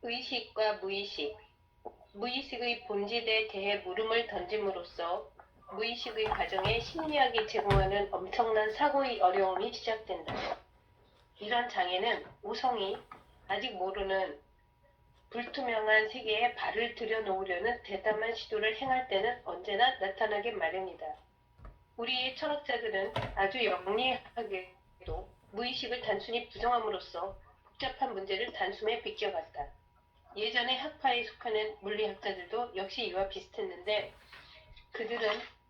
의식과 무의식, 무의식의 본질에 대해 물음을 던짐으로써 무의식의 과정에 심리학이 제공하는 엄청난 사고의 어려움이 시작된다. 이런 장애는 우성이 아직 모르는 불투명한 세계에 발을 들여놓으려는 대담한 시도를 행할 때는 언제나 나타나게 마련이다. 우리의 철학자들은 아주 영리하게도 무의식을 단순히 부정함으로써 복잡한 문제를 단숨에 비껴갔다. 예전의 학파에 속하는 물리학자들도 역시 이와 비슷했는데 그들은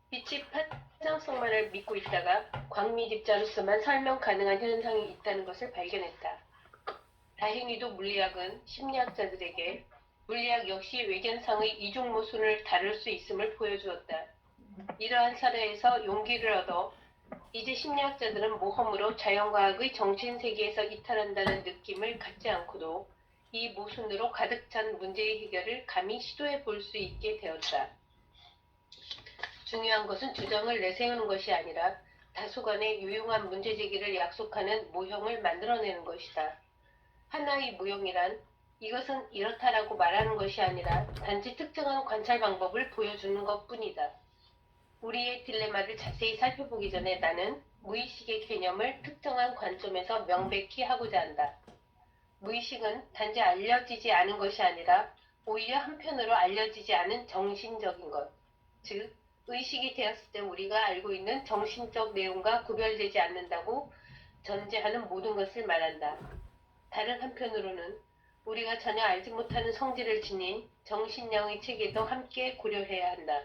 빛이 파장성만을 믿고 있다가 광미집자로서만 설명 가능한 현상이 있다는 것을 발견했다. 다행히도 물리학은 심리학자들에게 물리학 역시 외견상의 이중 모순을 다룰 수 있음을 보여주었다. 이러한 사례에서 용기를 얻어 이제 심리학자들은 모험으로 자연과학의 정신세계에서 이탈한다는 느낌을 갖지 않고도 이 모순으로 가득 찬 문제의 해결을 감히 시도해 볼 수 있게 되었다. 중요한 것은 주장을 내세우는 것이 아니라 다소간의 유용한 문제제기를 약속하는 모형을 만들어내는 것이다. 하나의 모형이란 이것은 이렇다라고 말하는 것이 아니라 단지 특정한 관찰 방법을 보여주는 것뿐이다. 우리의 딜레마를 자세히 살펴보기 전에 나는 무의식의 개념을 특정한 관점에서 명백히 하고자 한다. 무의식은 단지 알려지지 않은 것이 아니라 오히려 한편으로 알려지지 않은 정신적인 것, 즉 의식이 되었을 때 우리가 알고 있는 정신적 내용과 구별되지 않는다고 전제하는 모든 것을 말한다. 다른 한편으로는 우리가 전혀 알지 못하는 성질을 지닌 정신량의 체계도 함께 고려해야 한다.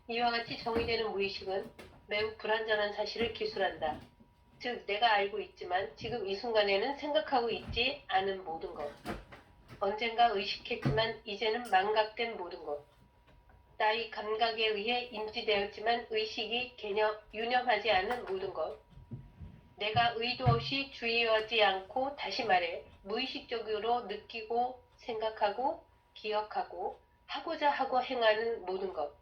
이와 같이 정의되는 무의식은 매우 불완전한 사실을 기술한다. 즉 내가 알고 있지만 지금 이 순간에는 생각하고 있지 않은 모든 것. 언젠가 의식했지만 이제는 망각된 모든 것. 나의 감각에 의해 인지되었지만 의식이 유념하지 않은 모든 것. 내가 의도 없이 주의하지 않고 다시 말해 무의식적으로 느끼고 생각하고 기억하고 하고자 하고 행하는 모든 것.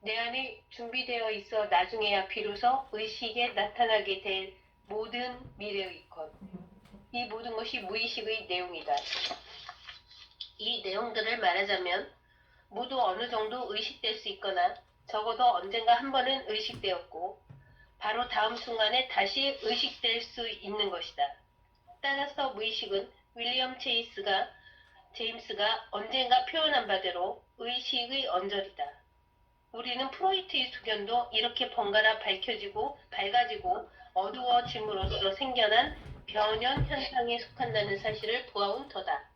내 안에 준비되어 있어 나중에야 비로소 의식에 나타나게 될 모든 미래의 것. 이 모든 것이 무의식의 내용이다. 이 내용들을 말하자면 모두 어느 정도 의식될 수 있거나 적어도 언젠가 한 번은 의식되었고 바로 다음 순간에 다시 의식될 수 있는 것이다. 따라서 무의식은 윌리엄 제임스가 언젠가 표현한 바대로 의식의 언저리다. 우리는 프로이트의 소견도 이렇게 번갈아 밝아지고 어두워짐으로써 생겨난 변형 현상에 속한다는 사실을 보아온 터다.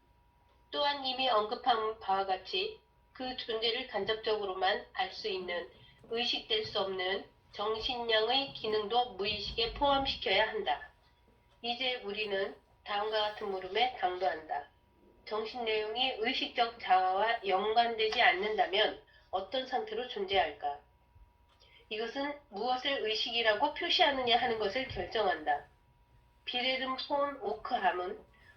또한 이미 언급한 바와 같이 그 존재를 간접적으로만 알 수 있는 의식될 수 없는 정신량의 기능도 무의식에 포함시켜야 한다. 이제 우리는 다음과 같은 물음에 당도한다. 정신 내용이 의식적 자아와 연관되지 않는다면 어떤 상태로 존재할까? 이것은 무엇을 의식이라고 표시하느냐 하는 것을 결정한다. 비레름 폰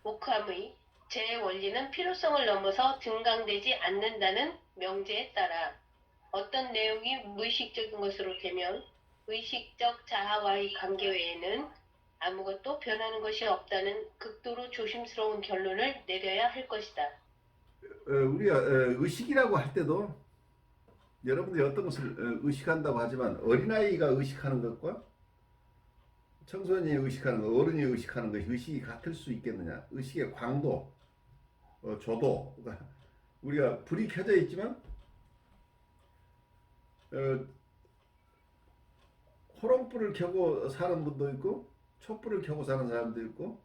오크함의 제 원리는 필요성을 넘어서 증강되지 않는다는 명제에 따라 어떤 내용이 무의식적인 것으로 되면 의식적 자아와의 관계 외에는 아무것도 변하는 것이 없다는 극도로 조심스러운 결론을 내려야 할 것이다. 우리가 의식이라고 할 때도 여러분들이 어떤 것을 의식한다고 하지만 어린아이가 의식하는 것과 청소년이 의식하는 것, 어른이 의식하는 것이 의식이 같을 수 있겠느냐? 의식의 광도, 조도, 우리가 불이 켜져 있지만 호롱불을 켜고 사는 분도 있고 촛불을 켜고 사는 사람도 있고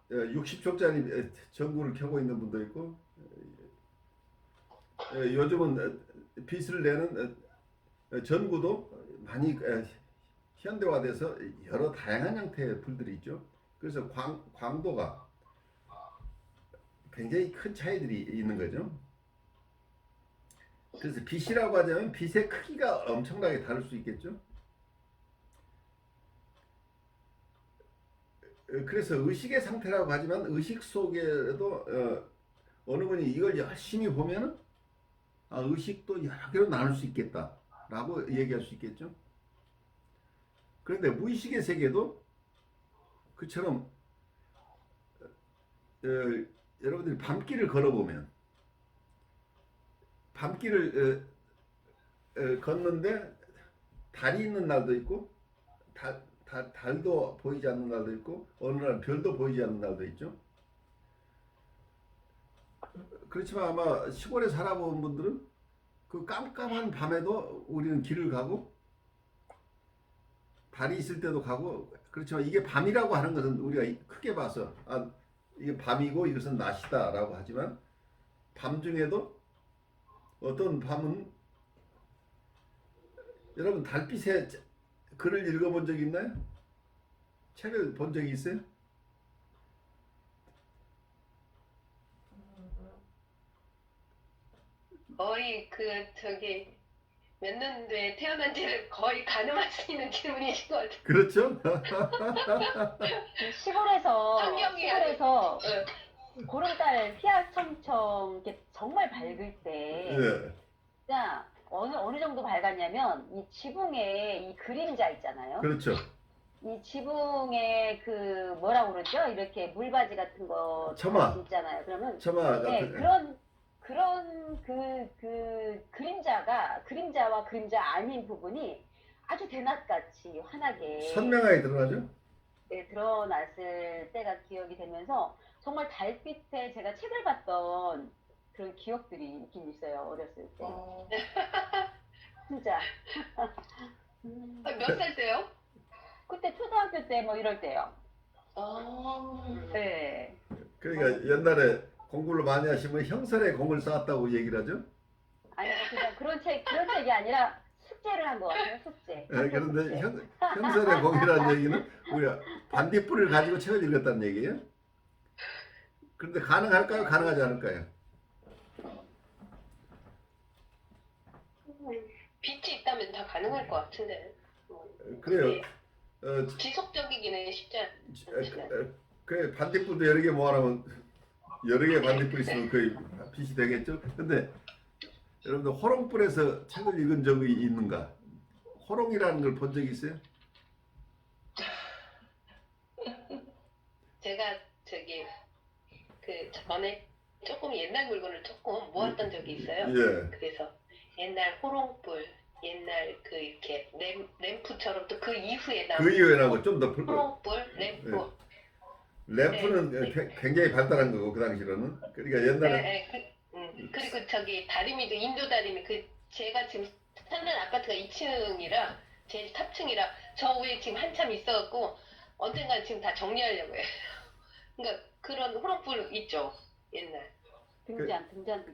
60초짜리 전구를 켜고 있는 분도 있고 요즘은 빛을 내는 전구도 많이 현대화돼서 여러 다양한 형태의 불들이 있죠. 그래서 광도가 굉장히 큰 차이들이 있는 거죠. 그래서 빛이라고 하자면 빛의 크기가 엄청나게 다를 수 있겠죠. 그래서 의식의 상태라고 하지만 의식 속에도 어느 분이 이걸 열심히 보면 의식도 여러 개로 나눌 수 있겠다 라고 얘기할 수 있겠죠. 그런데 무의식의 세계도 그처럼 여러분들이 밤길을 걸어보면 밤길을 걷는데 달이 있는 날도 있고 달도 보이지 않는 날도 있고 어느 날 별도 보이지 않는 날도 있죠. 그렇지만 아마 시골에 살아본 분들은 그 깜깜한 밤에도 우리는 길을 가고 달이 있을 때도 가고 그렇지만 이게 밤이라고 하는 것은 우리가 크게 봐서 이게 밤이고 이것은 낮이다라고 하지만 밤 중에도 어떤 밤은 여러분 달빛에 글을 읽어본 적 있나요? 책을 본 적이 있어요? 거의 몇 년도에 태어난지를 거의 가늠할 수 있는 질문이신 것 같아요. 그렇죠? 환경이 시골에서 응. 보름달 피아청청 이렇게 정말 밝을 때 예. 진짜 어느 정도 밝았냐면 이 지붕에 이 그림자 있잖아요. 그렇죠. 이 지붕에 그 뭐라고 그러죠? 이렇게 물바지 같은 거 처마. 있잖아요. 그러면 처마 네, 같은 그런 그림자와 그림자 아닌 부분이 아주 대낮같이 환하게 선명하게 드러나죠? 네, 드러났을 때가 기억이 되면서 정말 달빛에 제가 책을 봤던 그런 기억들이 있긴 있어요. 어렸을 때. 진짜. 몇 살 때요? 그때 초등학교 때 뭐 이럴 때요. 네. 그러니까 옛날에 공부를 많이 하시면 형설에 공을 쌓았다고 얘기를 하죠. 아니 그냥 그런 책이 아니라 숙제를 한 것 같아요. 숙제. 예, 그런데 형설의 공이라는 얘기는 우리가 반딧불을 가지고 책을 읽었다는 얘기예요. 그런데 가능할까요? 가능하지 않을까요? 빛이 있다면 다 가능할 것 같은데. 그래요. 지속적이기는 쉽지 않지만. 그 반딧불도 여러 개 모아놓으면 여러 개 반딧불 있으면 거의 빛이 되겠죠. 근데 여러분들 호롱불에서 책을 읽은 적이 있는가? 호롱이라는 걸 본 적이 있어요? 제가 전에 조금 옛날 물건을 조금 모았던 적이 있어요. 예. 그래서 옛날 호롱불, 옛날 이렇게 램프처럼 또 그 이후에 나온 그 이후에 나온 거좀 더 호롱불, 램프. 램프는 네. 굉장히 발달한 거고 그 당시로는. 그러니까 옛날에 네, 그리고 다리미도 인도 다리미 제가 지금 사는 아파트가 2층이라 제일 탑층이라 저 위에 지금 한참 있어갖고 언젠간 지금 다 정리하려고 해요. 그러니까 그런 호롱불 있죠 옛날 등잔.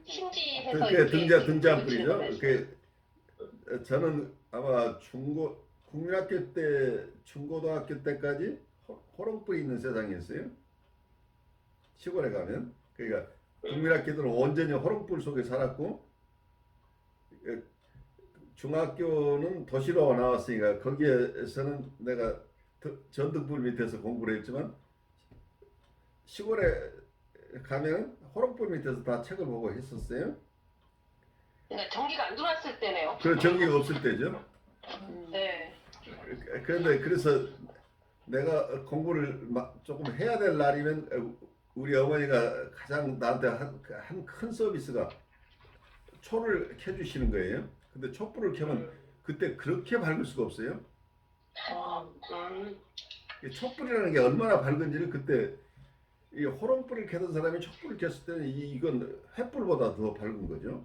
신지해서 그게 이렇게 등잔불이죠. 붙이는 그 저는 아마 국민학교 때 중고등학교 때까지 호롱불이 있는 세상이었어요. 시골에 가면 그러니까 국민학교들은 온전히 호롱불 속에 살았고 중학교는 도시로 나왔으니까 거기에서는 내가 전등불 밑에서 공부를 했지만 시골에 가면 호롱불 밑에서 다 책을 보고 했었어요. 그러니까 전기가 안 들어왔을 때네요. 그 전기가 없을 때죠. 네. 그런데 그래서 내가 공부를 조금 해야 될 날이면 우리 어머니가 가장 나한테 한 큰 서비스가 초를 켜주시는 거예요. 근데 촛불을 켜면 그때 그렇게 밝을 수가 없어요. 촛불이라는 게 얼마나 밝은지를 그때 이 호롱불을 켜던 사람이 촛불을 켰을 때는 이건 횃불보다 더 밝은 거죠.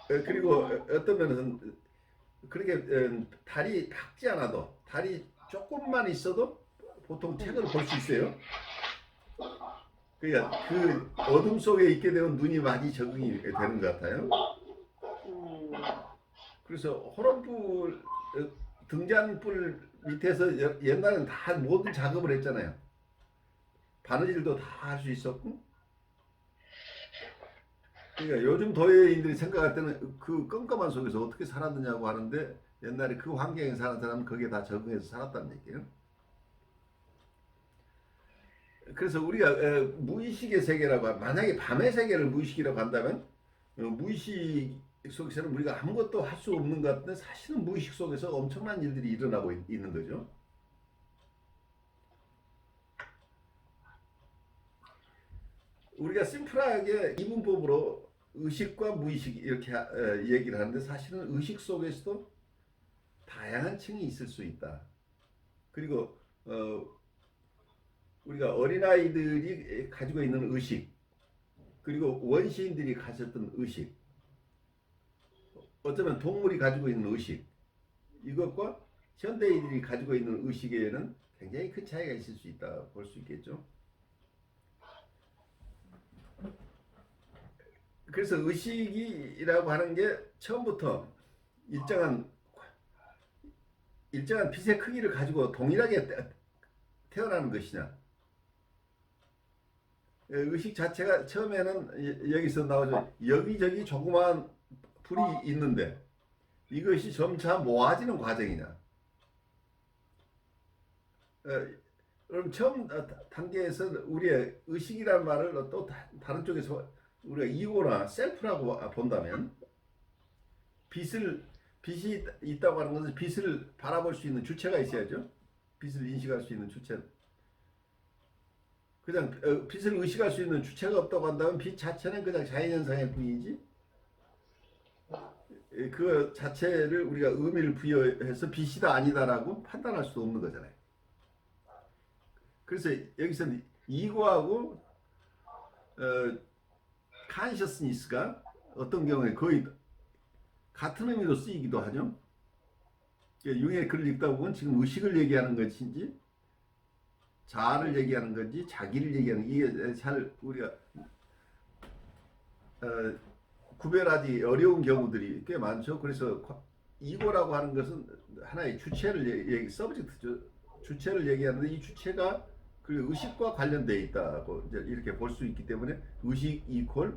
그리고 어떤 면에서는 그렇게 달이 밝지 않아도 달이 조금만 있어도 보통 책을 볼 수 있어요. 그러니까 그 어둠 속에 있게 되면 눈이 많이 적응이 되는 것 같아요. 그래서 호롱불 등잔불 밑에서 옛날에는 다 모든 작업을 했잖아요. 바느질도 다 할 수 있었고. 그러니까 요즘 도예인들이 생각할 때는 그 껌껌한 속에서 어떻게 살았느냐고 하는데 옛날에 그 환경에 사는 사람은 거기에 다 적응해서 살았다는 얘기예요. 그래서 우리가 무의식의 세계라고 만약에 밤의 세계를 무의식이라고 한다면 무의식 속에서는 우리가 아무것도 할 수 없는 것 같은데 사실은 무의식 속에서 엄청난 일들이 일어나고 있는 거죠. 우리가 심플하게 이분법으로 의식과 무의식 이렇게 얘기를 하는데 사실은 의식 속에서도 다양한 층이 있을 수 있다. 그리고 우리가 어린아이들이 가지고 있는 의식, 그리고 원시인들이 가졌던 의식, 어쩌면 동물이 가지고 있는 의식, 이것과 현대인들이 가지고 있는 의식에는 굉장히 큰 차이가 있을 수 있다 볼 수 있겠죠. 그래서 의식이라고 하는 게 처음부터 일정한 빛의 크기를 가지고 동일하게 태어나는 것이냐. 의식 자체가 처음에는 여기서 나오죠. 여기저기 조그마한 불이 있는데 이것이 점차 모아지는 과정이냐. 그럼 처음 단계에서 우리의 의식이라는 말을 또 다른 쪽에서 우리가 이고나 셀프라고 본다면 빛이 있다고 하는 것은 빛을 바라볼 수 있는 주체가 있어야죠. 빛을 인식할 수 있는 주체. 그냥 빛을 의식할 수 있는 주체가 없다고 한다면 빛 자체는 그냥 자연현상일 뿐이지 그 자체를 우리가 의미를 부여해서 빛이다 아니다라고 판단할 수도 없는 거잖아요. 그래서 여기서는 이고하고 consciousness가 어떤 경우에 거의 같은 의미로 쓰이기도 하죠. 융의 글을 읽다 보면 지금 의식을 얘기하는 것인지 자아를 얘기하는 건지 자기를 얘기하는 이게 잘 우리가 구별하기 어려운 경우들이 꽤 많죠. 그래서 이고라고 하는 것은 하나의 주체를 서브젝트죠. 주체를 얘기하는데 이 주체가 그 의식과 관련되어 있다고 이렇게 볼 수 있기 때문에 의식 이퀄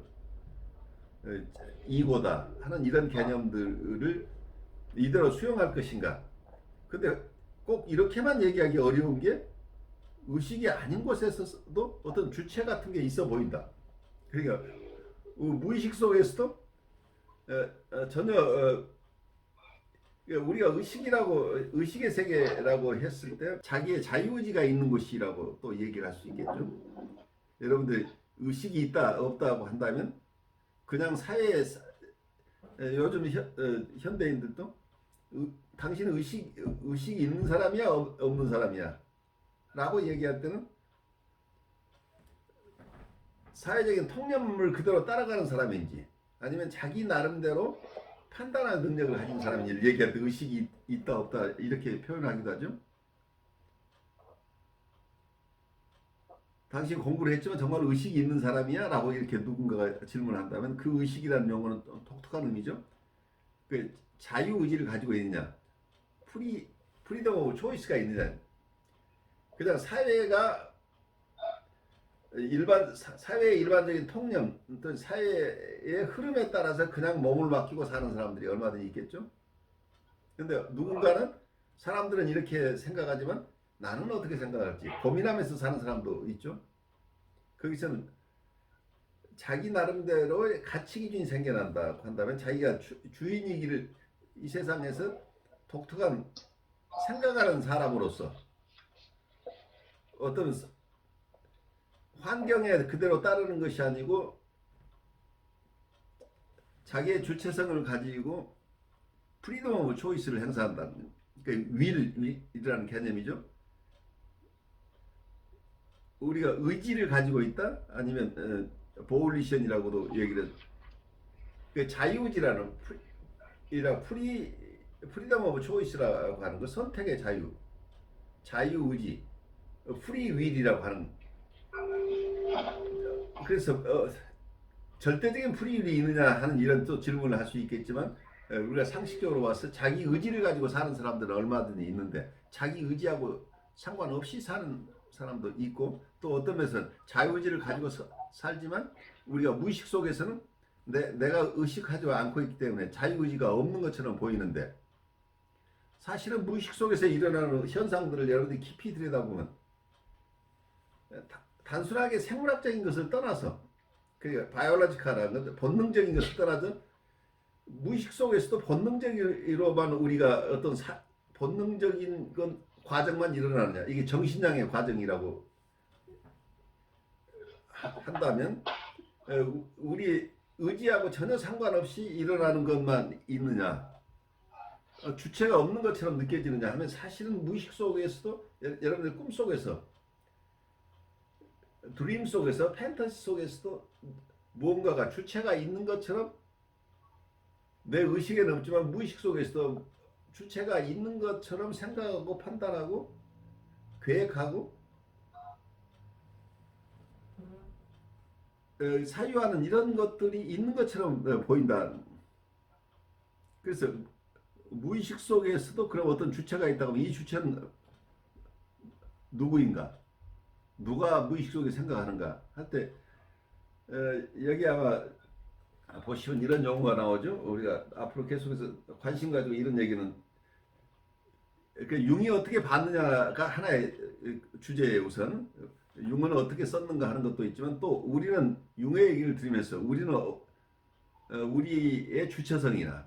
이고다 하는 이런 개념들을 이대로 수용할 것인가. 근데 꼭 이렇게만 얘기하기 어려운 게 의식이 아닌 곳에서도 어떤 주체 같은 게 있어 보인다. 그러니까 무의식 속에서도 전혀 우리가 의식의 세계라고 했을 때 자기의 자유의지가 있는 곳이라고 또 얘기를 할 수 있겠죠. 여러분들 의식이 있다 없다고 한다면 그냥 사회에 요즘 현대인들도 당신은 의식이 있는 사람이야 없는 사람이야 라고 얘기할 때는 사회적인 통념을 그대로 따라가는 사람인지 아니면 자기 나름대로 판단할 능력을 가진 사람인지 얘기할 때 의식이 있다 없다 이렇게 표현하기도 하죠. 당신 공부를 했지만 정말 의식이 있는 사람이야? 라고 이렇게 누군가가 질문한다면 그 의식이라는 용어는 독특한 의미죠. 그 자유의지를 가지고 있느냐 프리덤 오브 초이스가 있느냐. 그냥 사회가 사회의 일반적인 통념 또 사회의 흐름에 따라서 그냥 몸을 맡기고 사는 사람들이 얼마든지 있겠죠. 근데 누군가는 사람들은 이렇게 생각하지만 나는 어떻게 생각할지 고민하면서 사는 사람도 있죠. 거기서는 자기 나름대로의 가치 기준이 생겨난다고 한다면 자기가 주인이기를 이 세상에서 독특한 생각하는 사람으로서 어떤 환경에 그대로 따르는 것이 아니고 자기의 주체성을 가지고 프리덤 오브 초이스를 행사한다는 그러니까 윌이라는 개념이죠. 우리가 의지를 가지고 있다 아니면 보울리션이라고도 얘기를 그 자유의지라는 프리덤 오브 초이스라고 하는 거 선택의 자유의지 프리윌이라고 하는 그래서 절대적인 프리윌이 있느냐 하는 이런 또 질문을 할 수 있겠지만 우리가 상식적으로 봐서 자기 의지를 가지고 사는 사람들은 얼마든지 있는데 자기 의지하고 상관없이 사는 사람도 있고 또 어떤 면에서는 자유의지를 가지고 살지만 우리가 무의식 속에서는 내가 의식하지 않고 있기 때문에 자유의지가 없는 것처럼 보이는데 사실은 무의식 속에서 일어나는 현상들을 여러분들이 깊이 들여다보면 단순하게 생물학적인 것을 떠나서 그러니까 바이올로지컬한 것 본능적인 것을 떠나서 무의식 속에서도 본능적으로만 우리가 어떤 본능적인 건 과정만 일어나느냐 이게 정신량의 과정이라고 한다면 우리 의지하고 전혀 상관없이 일어나는 것만 있느냐, 주체가 없는 것처럼 느껴지느냐 하면 사실은 무의식 속에서도 여러분들 꿈 속에서, 드림 속에서, 판타지 속에서도 무언가가 주체가 있는 것처럼 내 의식에는 없지만 무의식 속에서도 주체가 있는 것처럼 생각하고 판단하고 계획하고 사유하는 이런 것들이 있는 것처럼 보인다. 그래서 무의식 속에서도 그런 어떤 주체가 있다고 하면 이 주체는 누구인가? 누가 무의식 속에 생각하는가? 할 때 여기 아마 보시면 이런 용어가 나오죠. 우리가 앞으로 계속해서 관심 가지고 이런 얘기는 융이 어떻게 봤느냐가 하나의 주제예요. 우선 융은 어떻게 썼는가 하는 것도 있지만 또 우리는 융의 얘기를 들으면서 우리는 우리의 주체성이나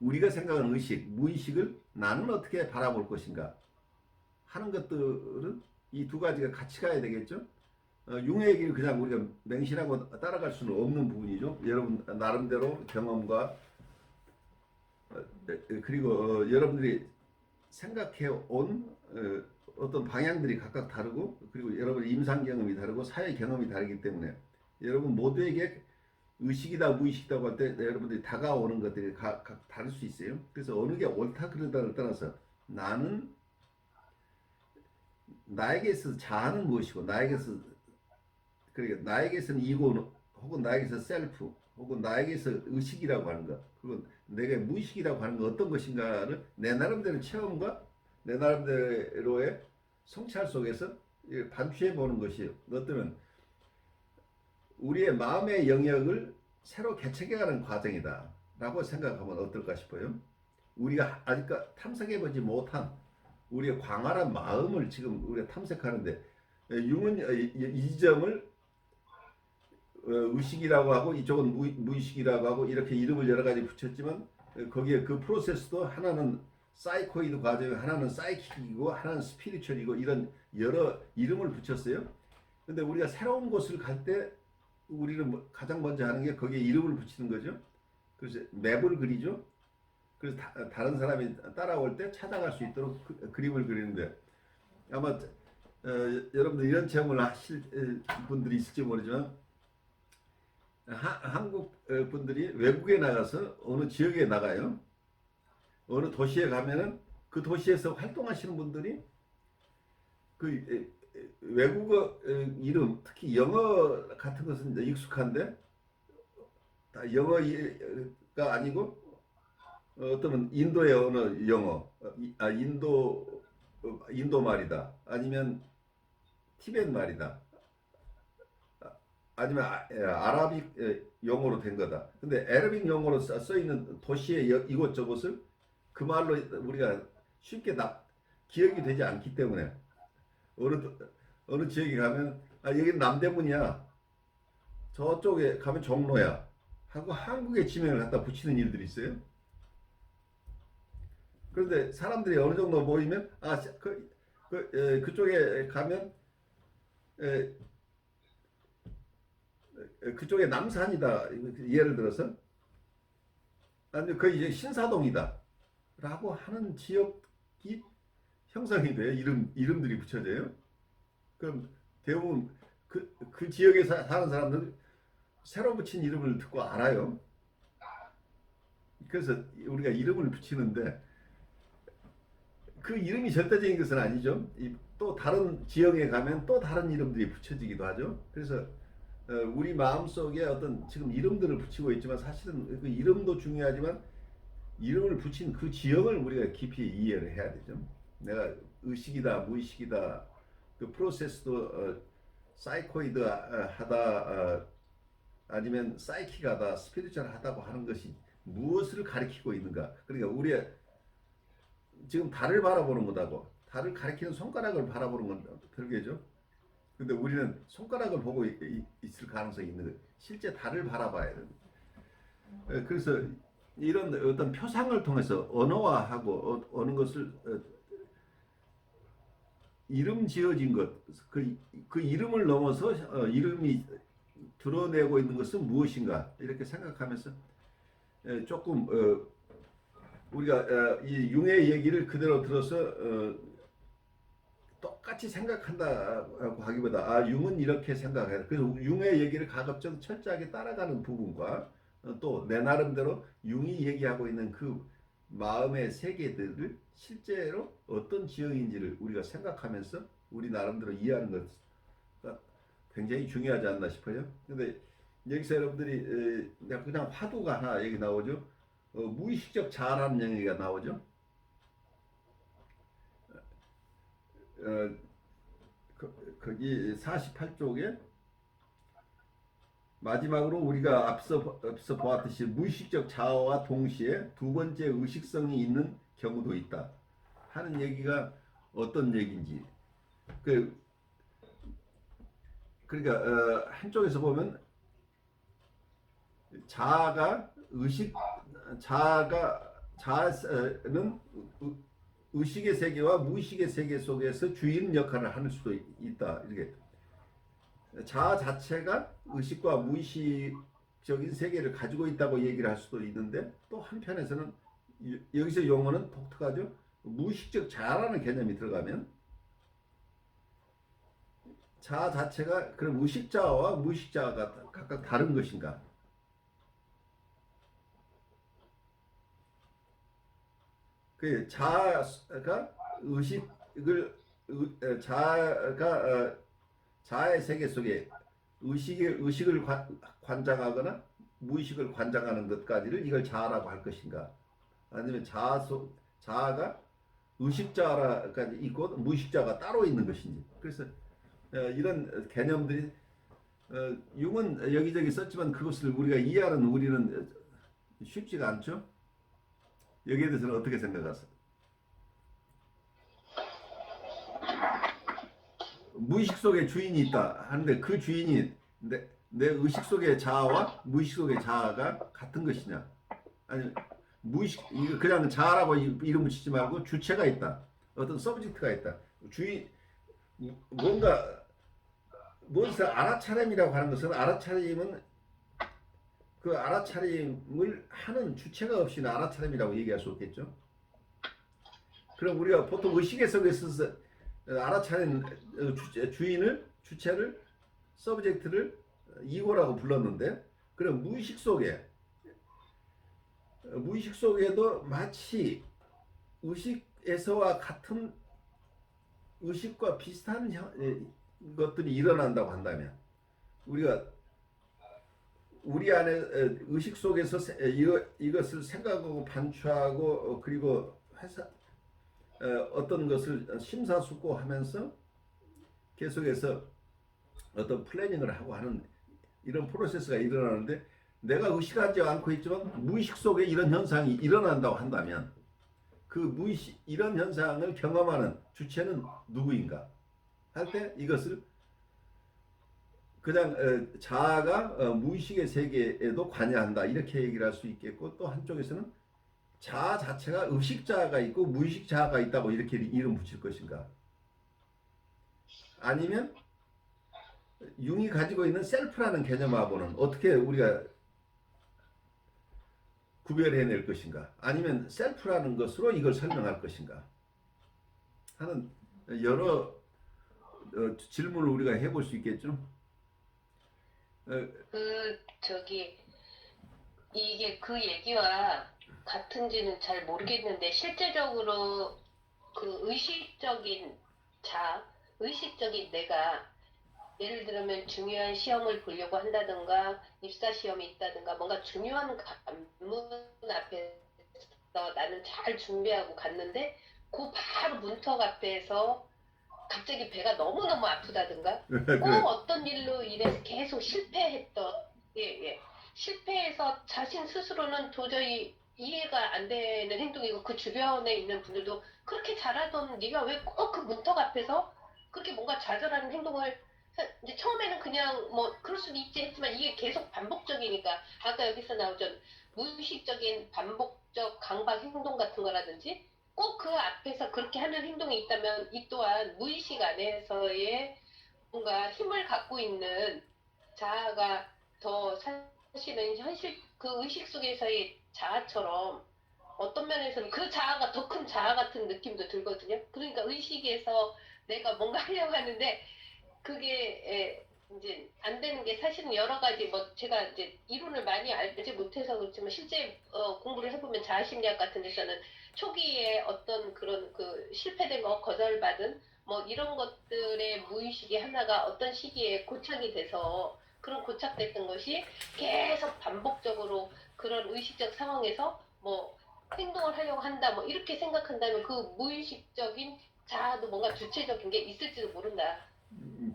우리가 생각하는 의식, 무의식을 나는 어떻게 바라볼 것인가 하는 것들은 이 두 가지가 같이 가야 되겠죠. 융의 얘기를 그냥 우리가 맹신하고 따라갈 수는 없는 부분이죠. 여러분 나름대로 경험과 그리고 여러분들이 생각해 온 어떤 방향들이 각각 다르고 그리고 여러분의 임상 경험이 다르고 사회 경험이 다르기 때문에 여러분 모두에게 의식이다 무의식이라고 할 때 여러분들이 다가오는 것들이 각 다를 수 있어요. 그래서 어느 게 옳다 그르다를 떠나서 나는 나에게서 자아는 무엇이고 그러니까 나에게서는 이고 혹은 나에게서 셀프 혹은 나에게서 의식이라고 하는 것 그건 내가 무의식이라고 하는 건 어떤 것인가를 내 나름대로 체험과 내 나름대로의 성찰 속에서 반추해 보는 것이에요. 어쩌면 우리의 마음의 영역을 새로 개척해가는 과정이다 라고 생각하면 어떨까 싶어요. 우리가 아직 탐색해보지 못한 우리의 광활한 마음을 지금 우리가 탐색하는데 융은 이 점을 의식이라고 하고 이쪽은 무의식이라고 하고 이렇게 이름을 여러 가지 붙였지만 거기에 그 프로세스도 하나는 사이코이드 과정, 하나는 사이킥이고 하나는 스피리추얼이고 이런 여러 이름을 붙였어요. 근데 우리가 새로운 곳을 갈 때 우리는 가장 먼저 하는 게 거기에 이름을 붙이는 거죠. 그래서 맵을 그리죠. 그래서 다른 사람이 따라올 때 찾아갈 수 있도록 그림을 그리는데 아마 여러분들 이런 체험을 하실 분들이 있을지 모르지만 한국 분들이 외국에 나가서 어느 지역에 나가요. 어느 도시에 가면은 그 도시에서 활동하시는 분들이 그 외국어 이름 특히 영어 같은 것은 익숙한데 다 영어가 아니고 어떤 인도의 언어 영어 인도 말이다 아니면 티벳 말이다 아니면 아라빅 용어로 된 거다. 근데 아라빅 용어로 써 있는 도시의 이곳저곳을 그 말로 우리가 쉽게 기억이 되지 않기 때문에 어느 지역에 가면 여기는 남대문이야 저쪽에 가면 종로야 하고 한국의 지명을 갖다 붙이는 일들이 있어요. 그런데 사람들이 어느 정도 모이면 그쪽에 가면 그쪽에 남산이다 예를 들어서 아니면 그 이제 신사동이다 라고 하는 지역이 형성이 돼요. 이름들이 붙여져요. 그럼 대부분 그 지역에 사는 사람들은 새로 붙인 이름을 듣고 알아요. 그래서 우리가 이름을 붙이는데 그 이름이 절대적인 것은 아니죠. 또 다른 지역에 가면 또 다른 이름들이 붙여지기도 하죠. 그래서 우리 마음속에 어떤 지금 이름들을 붙이고 있지만 사실은 그 이름도 중요하지만 이름을 붙인 그 지역을 우리가 깊이 이해를 해야 되죠. 내가 의식이다 무의식이다 그 프로세스도 사이코이드 하다 아니면 사이키하다 스피리추얼 하다고 하는 것이 무엇을 가리키고 있는가. 그러니까 우리의 지금 달을 바라보는 것하고 달을 가리키는 손가락을 바라보는 건 별개죠. 근데 우리는 손가락을 보고 있을 가능성이 있는 거예요. 실제 달을 바라봐야 됩니다. 그래서 이런 어떤 표상을 통해서 언어화하고 어느 것을 이름 지어진 것, 그 이름을 넘어서 이름이 드러내고 있는 것은 무엇인가 이렇게 생각하면서 조금 우리가 이 융의 얘기를 그대로 들어서 똑같이 생각한다고 하기보다 융은 이렇게 생각해. 그래서 융의 얘기를 가급적 철저하게 따라가는 부분과 또 내 나름대로 융이 얘기하고 있는 그 마음의 세계들을 실제로 어떤 지형인지를 우리가 생각하면서 우리 나름대로 이해하는 것가 굉장히 중요하지 않나 싶어요. 근데 여기서 여러분들이 그냥 화두가 하나 여기 나오죠. 무의식적 자아라는 얘기가 나오죠. 거기 48쪽에 마지막으로 우리가 앞서 보았듯이 무의식적 자아와 동시에 두 번째 의식성이 있는 경우도 있다 하는 얘기가 어떤 얘기인지 그러니까 한쪽에서 보면 자아는 의식의 세계와 무의식의 세계 속에서 주인 역할을 할 수도 있다. 이렇게 자아 자체가 의식과 무의식적인 세계를 가지고 있다고 얘기를 할 수도 있는데 또 한편에서는 여기서 용어는 독특하죠. 무의식적 자아라는 개념이 들어가면 자아 자체가 그럼 의식 자아와 무의식 자아가 각각 다른 것인가? 그 자아가 자아의 세계 속에 의식을 관장하거나 무의식을 관장하는 것까지를 이걸 자아라고 할 것인가? 아니면 자아가 의식자까지 있고 무의식자가 따로 있는 것인지. 그래서 이런 개념들이 융은 여기저기 썼지만 그것을 우리가 이해하는 우리는 쉽지가 않죠. 여기에 대해서는 어떻게 생각하세요? 무의식 속에 주인이 있다 하는데 그 주인이 내 의식 속의 자아와 무의식 속의 자아가 같은 것이냐? 아니 무의식 이거 그냥 자아라고 이름 붙이지 말고 주체가 있다. 어떤 서브젝트가 있다. 주인 무엇을 알아차림이라고 하는 것은 알아차림은 그 알아차림을 하는 주체가 없이는 알아차림이라고 얘기할 수 없겠죠. 그럼 우리가 보통 의식의 속에서 알아차린 주체를 서브젝트를 이고라고 불렀는데 그럼 무의식 속에도 마치 의식에서와 같은 의식과 비슷한 것들이 일어난다고 한다면 우리가 우리 안에 의식 속에서 이것을 생각하고 반추하고 그리고 어떤 것을 심사숙고하면서 계속해서 어떤 플래닝을 하고 하는 이런 프로세스가 일어나는데 내가 의식하지 않고 있지만 무의식 속에 이런 현상이 일어난다고 한다면 그 이런 현상을 경험하는 주체는 누구인가 할 때 이것을 그냥 자아가 무의식의 세계에도 관여한다 이렇게 얘기를 할 수 있겠고 또 한쪽에서는 자아 자체가 의식 자아가 있고 무의식 자아가 있다고 이렇게 이름 붙일 것인가 아니면 융이 가지고 있는 셀프라는 개념하고는 어떻게 우리가 구별해낼 것인가 아니면 셀프라는 것으로 이걸 설명할 것인가 하는 여러 질문을 우리가 해볼 수 있겠죠. 이게 그 얘기와 같은지는 잘 모르겠는데 실제적으로 그 의식적인 의식적인 내가 예를 들면 중요한 시험을 보려고 한다든가 입사 시험이 있다든가 뭔가 중요한 관문 앞에서 나는 잘 준비하고 갔는데 그 바로 문턱 앞에서 갑자기 배가 너무너무 아프다든가 꼭 어떤 일로 인해서 계속 실패해서 자신 스스로는 도저히 이해가 안 되는 행동이고 그 주변에 있는 분들도 그렇게 잘하던 네가 왜 꼭 그 문턱 앞에서 그렇게 뭔가 좌절하는 행동을 이제 처음에는 그냥 뭐 그럴 수는 있지 했지만 이게 계속 반복적이니까 아까 여기서 나오던 무의식적인 반복적 강박 행동 같은 거라든지 꼭 그 앞에서 그렇게 하는 행동이 있다면 이 또한 무의식 안에서의 뭔가 힘을 갖고 있는 자아가 더 사실은 현실 그 의식 속에서의 자아처럼 어떤 면에서는 그 자아가 더 큰 자아 같은 느낌도 들거든요. 그러니까 의식에서 내가 뭔가 하려고 하는데 그게 이제 안 되는 게 사실은 여러 가지 뭐 제가 이제 이론을 많이 알지 못해서 그렇지만 실제 공부를 해보면 자아심리학 같은 데서는 초기에 어떤 그런 그 실패된 거 거절받은 뭐 이런 것들의 무의식이 하나가 어떤 시기에 고착이 돼서 그런 고착됐던 것이 계속 반복적으로 그런 의식적 상황에서 뭐 행동을 하려고 한다 뭐 이렇게 생각한다면 그 무의식적인 자아도 뭔가 주체적인 게 있을지도 모른다.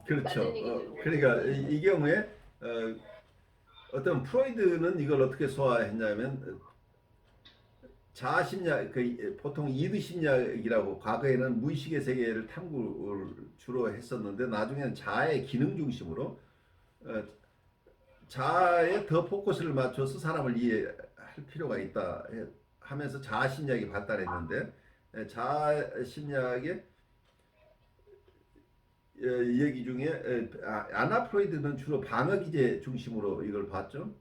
그렇죠. 맞는 얘기죠. 그러니까 이 경우에 어떤 프로이드는 이걸 어떻게 소화했냐면 자아심리학, 보통 이드심리학이라고 과거에는 무의식의 세계를 탐구를 주로 했었는데 나중에는 자아의 기능 중심으로 어, 자아에 더 포커스를 맞춰서 사람을 이해할 필요가 있다 하면서 자아심리학이 발달했는데 자아심리학의 얘기 중에 아나 프로이드는 주로 방어 기제 중심으로 이걸 봤죠.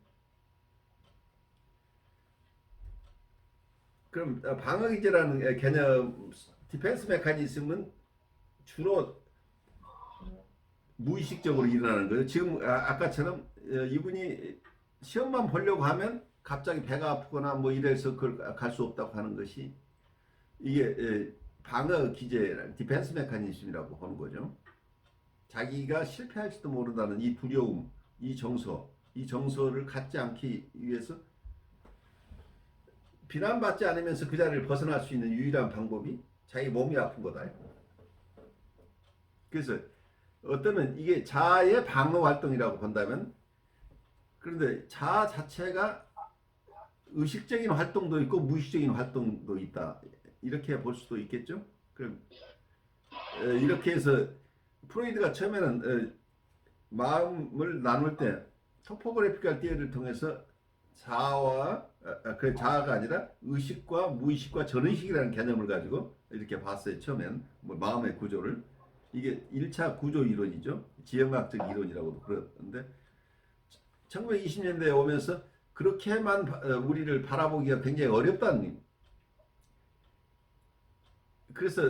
그럼 방어 기제라는 개념, 디펜스 메커니즘은 주로 무의식적으로 일어나는 거예요. 지금 아까처럼 이분이 시험만 보려고 하면 갑자기 배가 아프거나 뭐 이래서 그걸 갈 수 없다고 하는 것이 이게 방어 기제, 디펜스 메커니즘이라고 하는 거죠. 자기가 실패할지도 모른다는 이 두려움, 이 정서를 갖지 않기 위해서 비난받지 않으면서 그 자리를 벗어날 수 있는 유일한 방법이 자기 몸이 아픈 거다. 그래서 어쩌면 이게 자아의 방어 활동이라고 본다면, 그런데 자아 자체가 의식적인 활동도 있고 무의식적인 활동도 있다. 이렇게 볼 수도 있겠죠. 그럼 이렇게 해서 프로이드가 처음에는 마음을 나눌 때 토포그래피컬 티어리를 통해서 그 자아가 아니라 의식과 무의식과 전의식이라는 개념을 가지고 이렇게 봤어요. 처음엔 뭐 마음의 구조를. 이게 1차 구조 이론이죠. 지형학적 이론이라고도 그러는데 1920년대에 오면서 그렇게만 우리를 바라보기가 굉장히 어렵다는. 그래서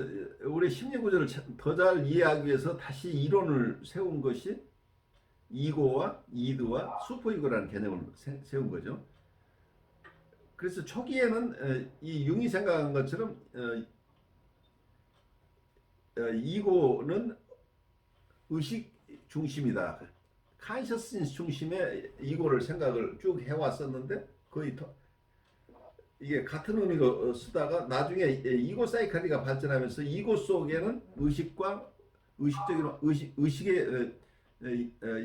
우리 심리 구조를 더 잘 이해하기 위해서 다시 이론을 세운 것이 이고와 이드와 슈퍼이고라는 개념을 세운 거죠. 그래서 초기에는 이 융이 생각한 것처럼 이고는 의식 중심이다. 카이셔스니스 중심의 이고를 생각을 쭉 해왔었는데 거의 이게 같은 의미로 쓰다가 나중에 이고 사이카리가 발전하면서 이고 속에는 의식과 의식의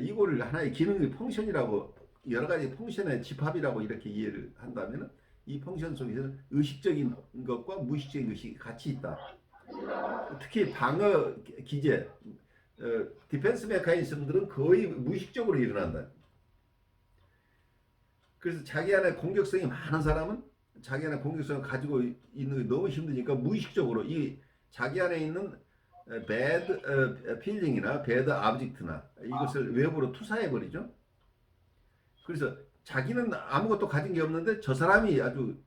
이고를 하나의 기능의 펑션이라고, 여러 가지 펑션의 집합이라고 이렇게 이해를 한다면 이 펑션 속에서는 의식적인 것과 무의식적인 것이 같이 있다. 특히 방어 기제, 디펜스 메커니즘들은 거의 무의식적으로 일어난다. 그래서 자기 안에 공격성이 많은 사람은 자기 안에 공격성을 가지고 있는 게 너무 힘드니까 무의식적으로 이 자기 안에 있는 배드 필링이나 배드 아브젝트나 이것을 외부로 투사해버리죠. 그래서 자기는 아무것도 가진 게 없는데 저 사람이 아주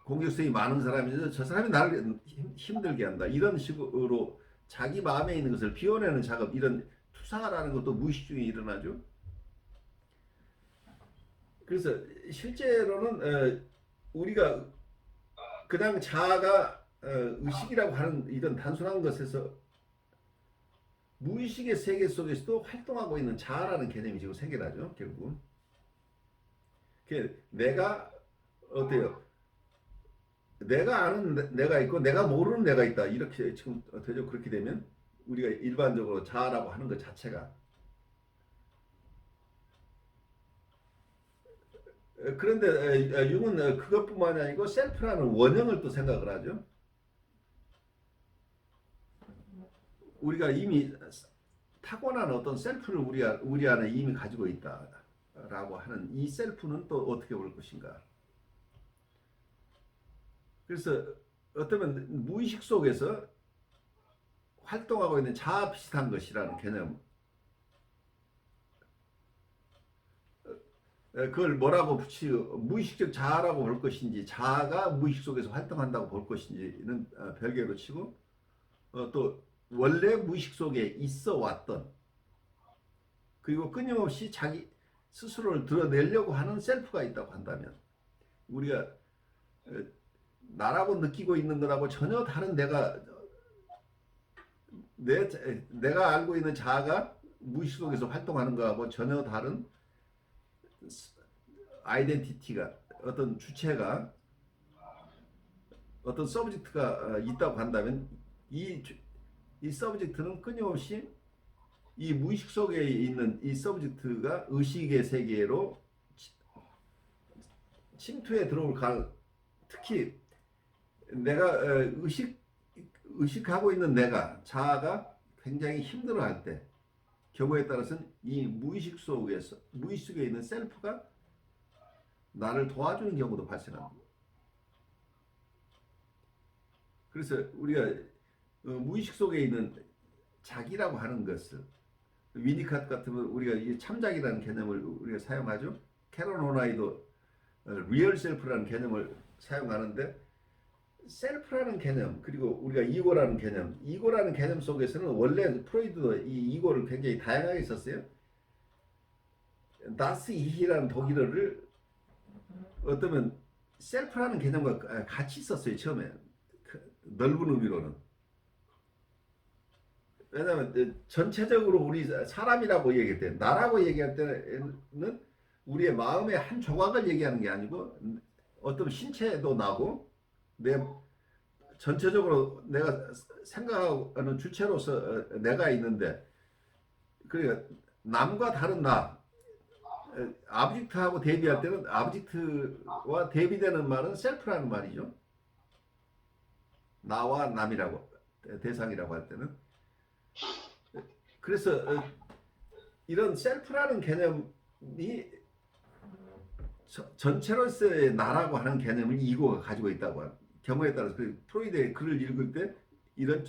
공격성이 많은 사람이죠. 저 사람이 나를 힘들게 한다. 이런 식으로 자기 마음에 있는 것을 비워내는 작업, 이런 투사라는 것도 무의식 중에 일어나죠. 그래서 실제로는 우리가 그냥 자아가 의식이라고 하는 이런 단순한 것에서 무의식의 세계 속에서도 활동하고 있는 자아라는 개념이 지금 생겨나죠. 결국은 내가 어때요? 내가 아는 내가 있고 내가 모르는 내가 있다. 이렇게 지금 되죠. 그렇게 되면 우리가 일반적으로 자아라고 하는 것 자체가, 그런데 융은 그것뿐만이 아니고 셀프라는 원형을 또 생각을 하죠. 우리가 이미 타고난 어떤 셀프를 우리 안에 이미 가지고 있다라고 하는 이 셀프는 또 어떻게 볼 것인가. 그래서 어쩌면 무의식 속에서 활동하고 있는 자아 비슷한 것이라는 개념. 그걸 뭐라고 붙이고 무의식적 자아라고 볼 것인지 자아가 무의식 속에서 활동한다고 볼 것인지는 별개로 치고 또 원래 무의식 속에 있어 왔던 그리고 끊임없이 자기 스스로를 드러내려고 하는 셀프가 있다고 한다면 우리가 나라고 느끼고 있는 것하고 전혀 다른 내가 알고 있는 자아가 무의식 속에서 활동하는 것하고 전혀 다른 아이덴티티가 어떤 주체가 어떤 서브젝트가 있다고 한다면 이 서브젝트는 끊임없이 이 무의식 속에 있는 이 서브젝트가 의식의 세계로 침투해 들어올 특히 내가 의식하고 있는 내가 자아가 굉장히 힘들어할 때 경우에 따라서는 이 무의식 속에 있는 셀프가 나를 도와주는 경우도 발생합니다. 그래서 우리가 무의식 속에 있는 자기라고 하는 것을 위니카트 같으면 우리가 이 참작이라는 개념을 우리가 사용하죠. 캐런 호나이도 리얼 셀프라는 개념을 사용하는데 셀프라는 개념 그리고 우리가 이고라는 개념 속에서는 원래 프로이드도 이 이고를 굉장히 다양하게 썼어요. 다스 이히라는 독일어를 어쩌면 셀프라는 개념과 같이 썼어요. 처음에 넓은 의미로는. 왜냐하면 전체적으로 우리 사람이라고 얘기할 때 나라고 얘기할 때는 우리의 마음의 한 조각을 얘기하는 게 아니고 어떤 신체도 나고 내 전체적으로 내가 생각하는 주체로서 내가 있는데 그러니까 남과 다른 나 아브젝트하고 대비할 때는 아브젝트와 대비되는 말은 셀프라는 말이죠. 나와 남이라고 대상이라고 할 때는 그래서 이런 셀프라는 개념이 전체로서의 나라고 하는 개념을 이고가 가지고 있다고 합니다. 경우에 따라서 프로이드의 글을 읽을 때 이런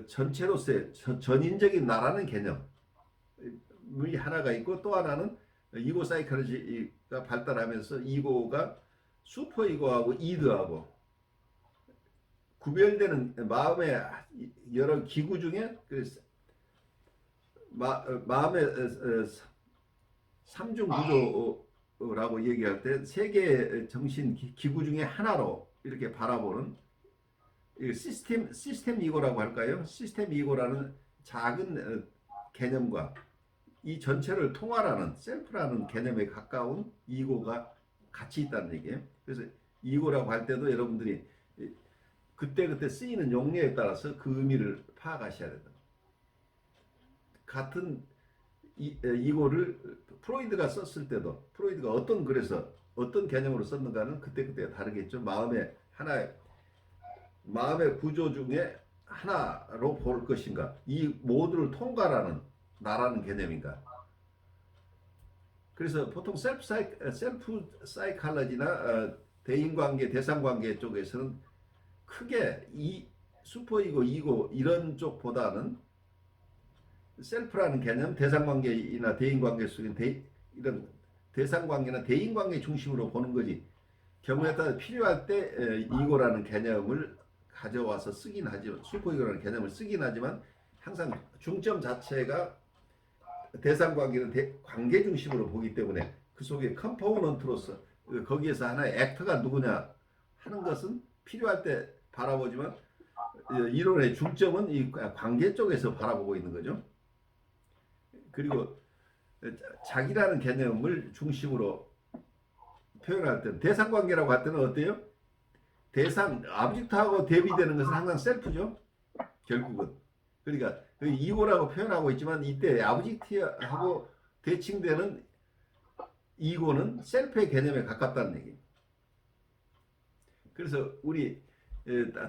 전체로서의 전인적인 나라는 개념이 하나가 있고 또 하나는 이고 사이콜로지가 발달하면서 이고가 슈퍼 이고하고 이드하고 구별되는 마음의 여러 기구 중에 마음의 삼중 구조라고 얘기할 때 세 개의 정신 기구 중에 하나로 이렇게 바라보는 시스템 이고라고 할까요? 시스템 이고라는 작은 개념과 이 전체를 통할하는 셀프라는 개념에 가까운 이고가 같이 있다는 얘기예요. 그래서 이고라고 할 때도 여러분들이 그때그때 쓰이는 용례에 따라서 그 의미를 파악하셔야 된다. 같은 이고를 프로이드가 썼을 때도 프로이드가 어떤 글에서 어떤 개념으로 썼는가는 그때그때 다르겠죠. 마음의 구조 중에 하나로 볼 것인가, 이 모두를 통과하는 나라는 개념인가. 그래서 보통 셀프 사이칼러지나 대인관계, 대상관계 쪽에서는 크게 이 슈퍼이고 이고 이런 쪽보다는 셀프라는 개념, 대상관계나 대인관계 속에 이런 대상관계나 대인관계 중심으로 보는 거지. 경우에 따라 필요할 때 이고라는 개념을 가져와서 쓰긴 하지만 슈퍼이고라는 개념을 쓰긴 하지만 항상 중점 자체가 대상관계는 관계 중심으로 보기 때문에 그 속에 컴포넌트로서 거기에서 하나의 액터가 누구냐 하는 것은 필요할 때 바라보지만 이론의 중점은 이 관계 쪽에서 바라보고 있는 거죠. 그리고 자기라는 개념을 중심으로 표현할 때는 대상관계라고 할 때는 어때요? 아브젝트하고 대비되는 것은 항상 셀프죠. 결국은. 그러니까 이고라고 표현하고 있지만 이때 아브젝트하고 대칭되는 이고는 셀프의 개념에 가깝다는 얘기예요. 그래서 우리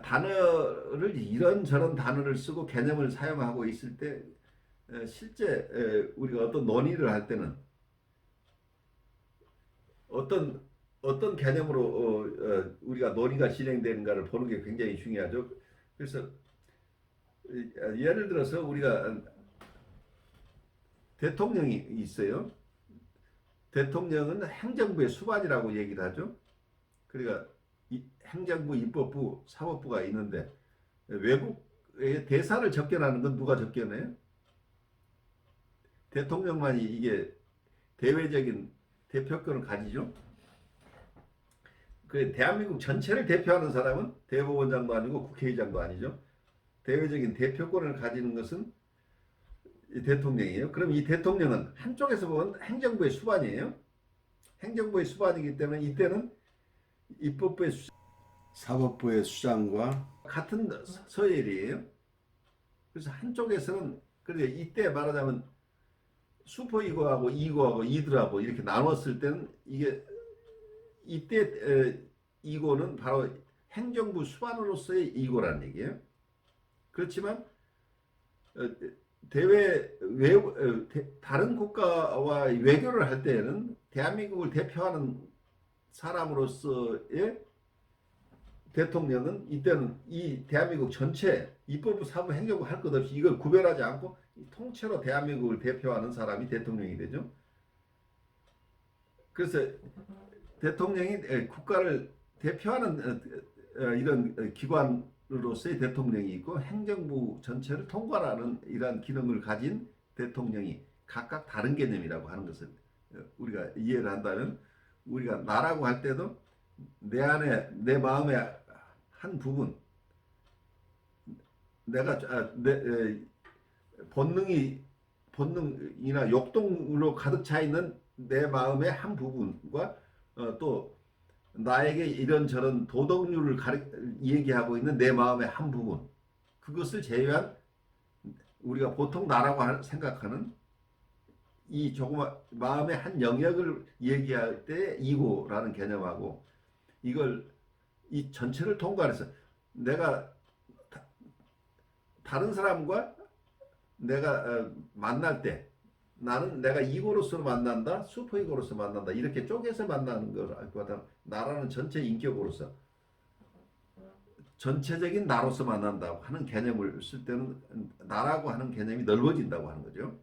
단어를 이런저런 단어를 쓰고 개념을 사용하고 있을 때 실제 우리가 어떤 논의를 할 때는 어떤 어떤 개념으로 우리가 논의가 진행되는가를 보는 게 굉장히 중요하죠. 그래서 예를 들어서 우리가 대통령이 있어요. 대통령은 행정부의 수반이라고 얘기를 하죠. 그러니까 행정부, 입법부, 사법부가 있는데 외국의 대사를 접견하는 건 누가 접견해요? 대통령만이 이게 대외적인 대표권을 가지죠. 그 대한민국 전체를 대표하는 사람은 대법원장도 아니고 국회의장도 아니죠. 대외적인 대표권을 가지는 것은 이 대통령이에요. 그럼 이 대통령은 한쪽에서 보면 행정부의 수반이에요. 행정부의 수반이기 때문에 이때는 입법부의 사법부의 수장과 같은 서열이에요. 그래서 한쪽에서는 그래 이때 말하자면 슈퍼 이거하고 이거하고 이들하고 이렇게 나눴을 때는 이게 이때 이거는 바로 행정부 수반으로서의 이거라는 얘기예요. 그렇지만 다른 국가와 외교를 할 때에는 대한민국을 대표하는 사람으로서의 대통령은 이때는 이 대한민국 전체 입법부, 사법, 행정부 할 것 없이 이걸 구별하지 않고 통째로 대한민국을 대표하는 사람이 대통령이 되죠. 그래서 대통령이 국가를 대표하는 이런 기관으로서의 대통령이 있고 행정부 전체를 통괄하는 이러한 기능을 가진 대통령이 각각 다른 개념이라고 하는 것을 우리가 이해를 한다면 우리가 나라고 할 때도 내 안에 내 마음의 한 부분 내가 본능이나 욕동으로 가득 차 있는 내 마음의 한 부분과 또 나에게 이런저런 도덕률을 얘기하고 있는 내 마음의 한 부분 그것을 제외한 우리가 보통 나라고 생각하는 이 조그마 마음의 한 영역을 얘기할 때 이고라는 개념하고 이걸 이 전체를 통과해서 내가 다른 사람과 내가 만날 때 나는 내가 이고로서 만난다, 슈퍼 이고로서 만난다 이렇게 쪼개서 만나는 것보다 나라는 전체 인격으로서 전체적인 나로서 만난다고 하는 개념을 쓸 때는 나라고 하는 개념이 넓어진다고 하는 거죠.